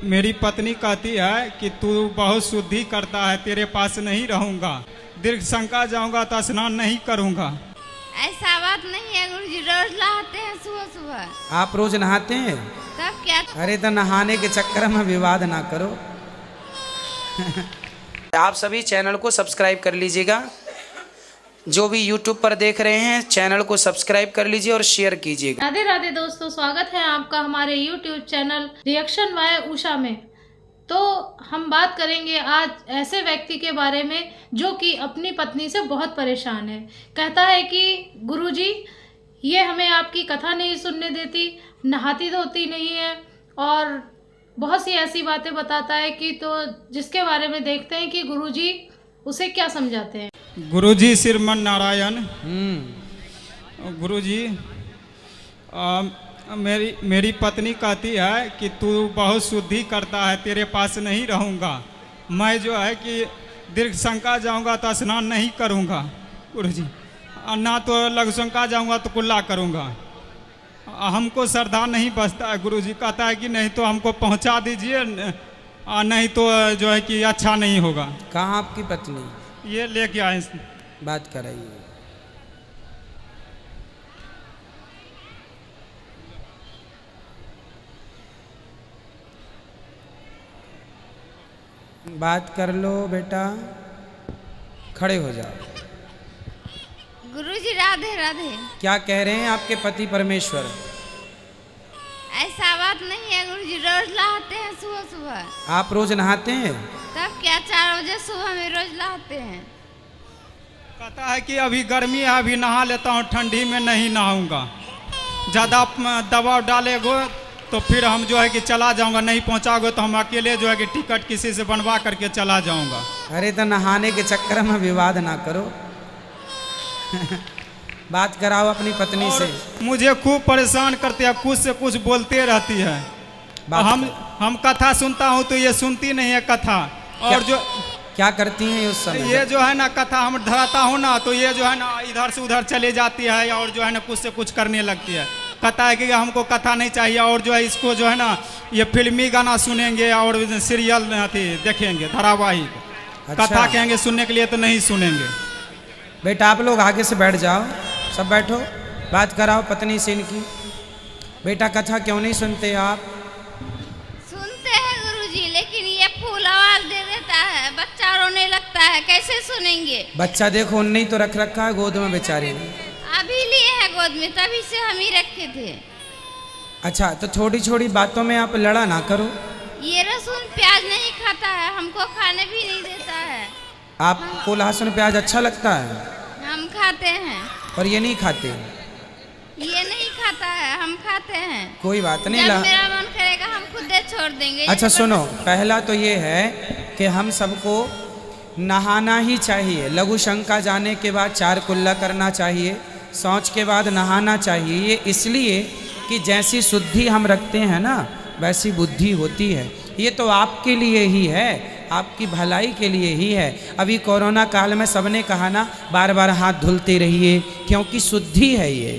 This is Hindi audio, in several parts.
मेरी पत्नी कहती है कि तू बहुत शुद्धि करता है, तेरे पास नहीं रहूंगा, दीर्घ शंका जाऊंगा तो स्नान नहीं करूंगा। ऐसा बात नहीं है गुरुजी, रोज नहाते हैं सुबह सुबह। आप रोज नहाते हैं? तब क्या? अरे तो नहाने के चक्कर में विवाद ना करो। आप सभी चैनल को सब्सक्राइब कर लीजिएगा। जो भी YouTube पर देख रहे हैं चैनल को सब्सक्राइब कर लीजिए और शेयर कीजिएगा। राधे राधे दोस्तों, स्वागत है आपका हमारे YouTube channel reaction by Usha में। तो हम बात करेंगे आज ऐसे व्यक्ति के बारे में जो कि अपनी पत्नी से बहुत परेशान है। कहता है कि गुरुजी ये हमें आपकी कथा नहीं सुनने देती, नहाती धोती नहीं है और बहुत सी ऐसी बातें बताता है कि तो जिसके बारे में देखते हैं कि गुरुजी उसे क्या समझाते हैं। गुरुजी श्रीमन नारायण। गुरुजी मेरी पत्नी कहती है कि तू बहुत शुद्धि करता है, तेरे पास नहीं रहूँगा, मैं जो है कि दीर्घ शंका जाऊँगा तो स्नान नहीं करूँगा गुरुजी, ना तो लघु शंका जाऊँगा तो कुल्ला करूँगा। हमको श्रद्धा नहीं बचता है गुरुजी। कहता है कि नहीं तो हमको पहुँचा दीजिए, नहीं तो जो है कि अच्छा नहीं होगा। कहाँ आपकी पत्नी? ये लेके आए, बात कराइए। बात कर लो बेटा, खड़े हो जाओ। गुरुजी राधे राधे। क्या कह रहे हैं आपके पति परमेश्वर? ऐसा बात नहीं है गुरुजी, रोज नहाते हैं सुबह सुबह। आप रोज नहाते हैं? तब क्या 4 बजे सुबह में रोज नहाते हैं। कहता है कि अभी गर्मी है, अभी नहा लेता हूँ, ठंडी में नहीं नहाऊंगा, ज़्यादा दबाव डालेगो तो फिर हम जो है कि चला जाऊंगा, नहीं पहुंचाओगे तो हम अकेले जो है कि टिकट किसी से बनवा करके चला जाऊंगा। अरे तो नहाने के चक्कर में विवाद ना करो। बात कराओ अपनी पत्नी से। मुझे खूब परेशान करती है, कुछ से कुछ बोलते रहती है। हम कथा सुनता हूँ तो ये सुनती नहीं है कथा। और जो क्या करती हैं उस समय? ये जो है ना कथा हम धराता हूँ ना तो ये जो है ना इधर से उधर चले जाती है और जो है ना कुछ से कुछ करने लगती है। कहता है कि हमको कथा नहीं चाहिए और जो है इसको जो है ना ये फिल्मी गाना सुनेंगे और सीरियल देखेंगे, धारावाहिक। अच्छा। कथा कहेंगे सुनने के लिए तो नहीं सुनेंगे। बेटा आप लोग आगे से बैठ जाओ, सब बैठो, बात कराओ पत्नी से इनकी। बेटा कथा क्यों नहीं सुनते आप? सुनते हैं गुरुजी, लेकिन ये फूल आवाज दे देता है, बच्चा रोने लगता है, कैसे सुनेंगे? बच्चा देखो उन्ने ही तो रख रखा है गोद में बेचारे ने। अभी लिए है गोद में, तभी से हम ही रखे थे। अच्छा तो छोटी छोटी बातों में आप लड़ा ना करो। ये लहसुन प्याज नहीं खाता है, हमको खाने भी नहीं देता है। आपको लहसुन प्याज अच्छा लगता है? हम खाते हैं। और ये नहीं खाते? ये नहीं खाता है, हम खाते हैं। कोई बात नहीं। जब मेरा मन करेगा हम खुद छोड़ देंगे। अच्छा सुनो, पहला तो ये है कि हम सबको नहाना ही चाहिए। लघु शंका जाने के बाद 4 कुल्ला करना चाहिए, शौच के बाद नहाना चाहिए। ये इसलिए कि जैसी शुद्धि हम रखते हैं ना वैसी बुद्धि होती है। ये तो आपके लिए ही है, आपकी भलाई के लिए ही है। अभी कोरोना काल में सबने कहा ना बार बार हाथ धुलते रहिए, क्योंकि शुद्धि है ये।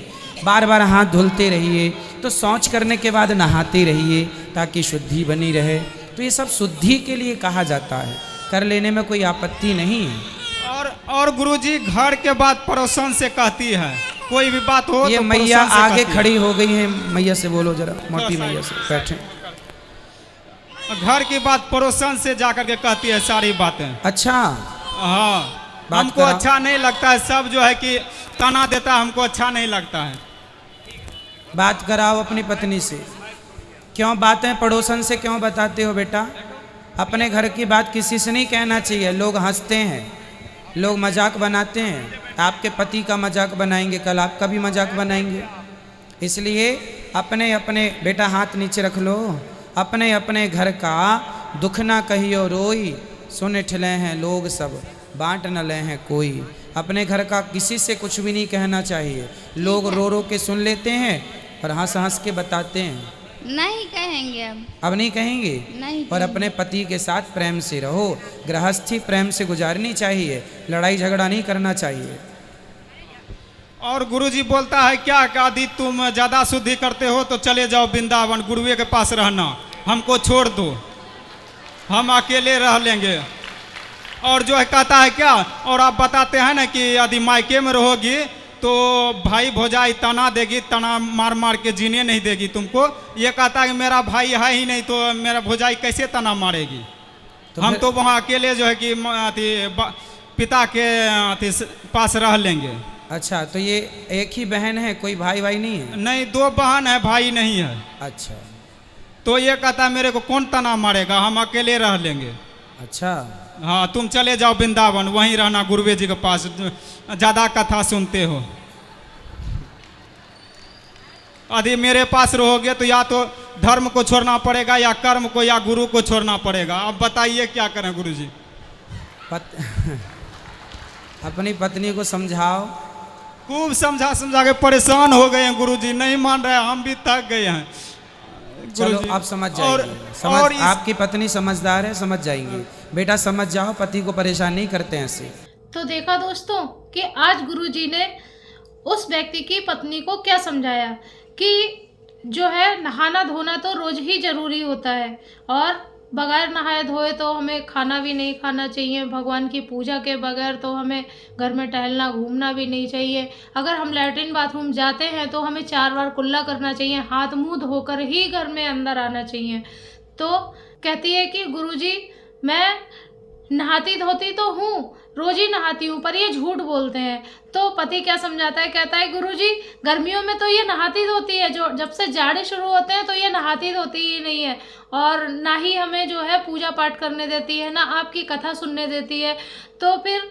बार बार हाथ धुलते रहिए, तो शौच करने के बाद नहाते रहिए ताकि शुद्धि बनी रहे। तो ये सब शुद्धि के लिए कहा जाता है, कर लेने में कोई आपत्ति नहीं है। और गुरुजी घर के बाद पड़ोसन से कहती है, कोई भी बात हो ये तो मैया आगे है। खड़ी हो गई है। मैया से बोलो जरा, मोटी मैया से बैठे। घर की बात पड़ोसन से जाकर के कहती है सारी बातें। अच्छा हाँ, हमको अच्छा नहीं लगता है, सब जो है कि ताना देता है, हमको अच्छा नहीं लगता है। बात कराओ अपनी पत्नी से। क्यों बातें पड़ोसन से क्यों बताते हो बेटा? अपने घर की बात किसी से नहीं कहना चाहिए। लोग हंसते हैं, लोग मजाक बनाते हैं। आपके पति का मजाक बनाएंगे, कल आपका भी मजाक बनाएंगे। इसलिए अपने अपने, बेटा हाथ नीचे रख लो, अपने अपने घर का दुख ना कहियो रोई, सुन ठिले हैं लोग सब, बांट न ले हैं कोई। अपने घर का किसी से कुछ भी नहीं कहना चाहिए। लोग रो रो के सुन लेते हैं और हंस हंस के बताते हैं। नहीं कहेंगे अब नहीं कहेंगे। नहीं और अपने पति के साथ प्रेम से रहो। गृहस्थी प्रेम से गुजारनी चाहिए, लड़ाई झगड़ा नहीं करना चाहिए। और गुरुजी बोलता है क्या यदि तुम ज़्यादा शुद्धि करते हो तो चले जाओ वृंदावन, गुरुए के पास रहना, हमको छोड़ दो। हम अकेले रह लेंगे। और जो है कहता है क्या, और आप बताते हैं ना कि यदि मायके में रहोगी तो भाई भौजाई तना देगी, तना मार मार के जीने नहीं देगी तुमको। ये कहता है कि मेरा भाई है ही नहीं तो मेरा भौजाई कैसे तना मारेगी। तो हम फिर- तो वहाँ अकेले जो है कि पिता के पास रह लेंगे। अच्छा, तो ये एक ही बहन है, कोई भाई भाई नहीं है? नहीं, 2 बहन है, भाई नहीं है। अच्छा तो ये कहता है मेरे को कौन तना मारेगा, हम अकेले रह लेंगे। अच्छा। हाँ, तुम चले जाओ वृंदावन, वहीं रहना गुरुवे जी के पास, ज़्यादा कथा सुनते हो। यदि मेरे पास रहोगे तो या तो धर्म को छोड़ना पड़ेगा या कर्म को या गुरु को छोड़ना पड़ेगा। अब बताइए क्या करें गुरुजी। अपनी पत्नी को समझाओ। खूब समझा समझा के परेशान हो गए हैं गुरुजी, नहीं मान रहे, हम भी थक गए हैं चलो गुरुजी। आप समझ और जाएंगे, आपकी पत्नी समझदार है, समझ जाएंगी। बेटा समझ जाओ, पति को परेशान नहीं करते हैं ऐसे। तो देखा दोस्तों कि आज गुरुजी ने उस व्यक्ति की पत्नी को क्या समझाया कि जो है नहाना धोना तो रोज ही जरूरी होता है, और बगैर नहाए धोए तो हमें खाना भी नहीं खाना चाहिए। भगवान की पूजा के बगैर तो हमें घर में टहलना घूमना भी नहीं चाहिए। अगर हम लैट्रिन बाथरूम जाते हैं तो हमें 4 बार कुल्ला करना चाहिए, हाथ मुंह धोकर ही घर में अंदर आना चाहिए। तो कहती है कि गुरुजी मैं नहाती धोती तो हूँ, रोज ही नहाती हूँ, पर ये झूठ बोलते हैं। तो पति क्या समझाता है, कहता है गुरुजी गर्मियों में तो ये नहाती धोती है, जो जब से जाड़े शुरू होते हैं तो ये नहाती धोती ही नहीं है, और ना ही हमें जो है पूजा पाठ करने देती है, ना आपकी कथा सुनने देती है, तो फिर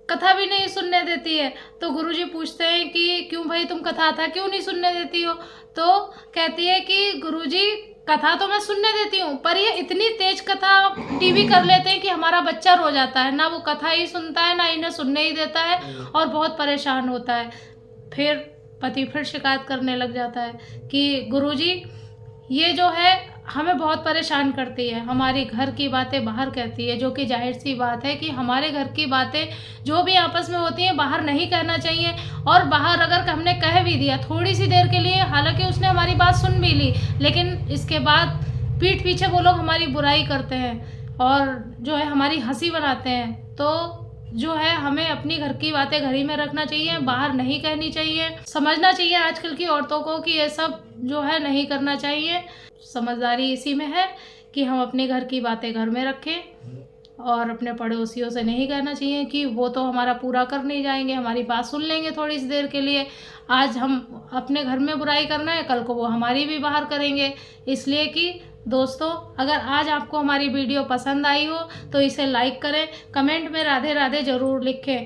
कथा भी नहीं सुनने देती है। तो गुरुजी पूछते हैं कि क्यों भाई तुम कथा क्यों नहीं सुनने देती हो। तो कहती है कि गुरुजी कथा तो मैं सुनने देती हूँ, पर ये इतनी तेज कथा टीवी कर लेते हैं कि हमारा बच्चा रो जाता है, ना वो कथा ही सुनता है ना इन्हें सुनने ही देता है, और बहुत परेशान होता है। फिर पति फिर शिकायत करने लग जाता है कि गुरुजी ये जो है हमें बहुत परेशान करती है, हमारी घर की बातें बाहर कहती है, जो कि जाहिर सी बात है कि हमारे घर की बातें जो भी आपस में होती हैं बाहर नहीं कहना चाहिए। और बाहर अगर हमने कह भी दिया थोड़ी सी देर के लिए, हालांकि उसने हमारी बात सुन भी ली, लेकिन इसके बाद पीठ पीछे वो लोग हमारी बुराई करते हैं और जो है हमारी हंसी बनाते हैं। तो जो है हमें अपनी घर की बातें घर ही में रखना चाहिए, बाहर नहीं कहनी चाहिए। समझना चाहिए आजकल की औरतों को कि ये सब जो है नहीं करना चाहिए। समझदारी इसी में है कि हम अपने घर की बातें घर में रखें, और अपने पड़ोसियों से नहीं कहना चाहिए कि वो तो हमारा पूरा कर नहीं जाएंगे, हमारी बात सुन लेंगे थोड़ी सी देर के लिए। आज हम अपने घर में बुराई करना है, कल को वो हमारी भी बाहर करेंगे। इसलिए कि दोस्तों अगर आज आपको हमारी वीडियो पसंद आई हो तो इसे लाइक करें, कमेंट में राधे राधे ज़रूर लिखें।